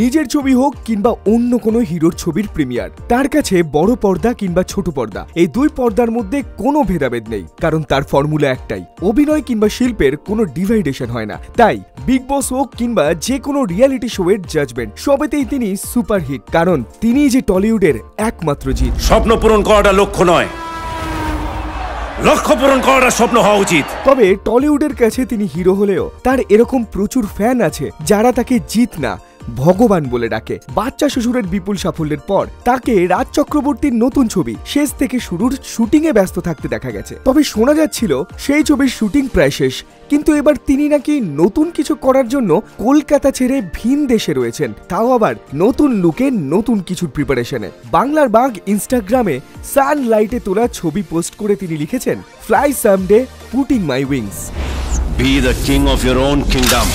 নিজের ছবি হোক কিংবা অন্য কোনো হিরোর ছবির প্রিমিয়ার, তার কাছে বড় পর্দা কিংবা ছোট পর্দা এই দুই পর্দার মধ্যে কোনো ভেদাভেদ নেই, কারণ তার ফর্মুলা একটাই, অভিনয় কিংবা শিল্পের কোনো ডিভাইডেশন হয় না। তাই বিগ বস হোক কিংবা যে কোনো রিয়ালিটি শো এর জাজমেন্ট সবেতেই তিনি সুপারহিট, কারণ তিনি যে টলিউডের একমাত্র জিত। স্বপ্ন পূরণ করাটা লক্ষ্য নয়, লক্ষ্য পূরণ করাটা স্বপ্ন হওয়া উচিত। তবে টলিউডের কাছে তিনি হিরো হলেও তার এরকম প্রচুর ফ্যান আছে যারা তাকে জিত না, ভগবান বলে ডাকে। বাচ্চা শ্বশুরের বিপুল সাফল্যের পর তাকে রাজ চক্রবর্তীর নতুন ছবি শেষ থেকে শুরুর শুটিং এ ব্যস্ত থাকতে দেখা গেছে। তবে শোনা যাচ্ছিল সেই ছবির শুটিং প্রায় শেষ, কিন্তু এবার তিনি নাকি নতুন কিছু করার জন্য কলকাতা ছেড়ে ভিন দেশে রয়েছেন, তাও আবার নতুন লুকে নতুন কিছুর প্রিপারেশনে। বাংলার বাঘ ইনস্টাগ্রামে সানলাইটে তোলা ছবি পোস্ট করে তিনি লিখেছেন, fly someday putting my wings. B the king of your own kingdom.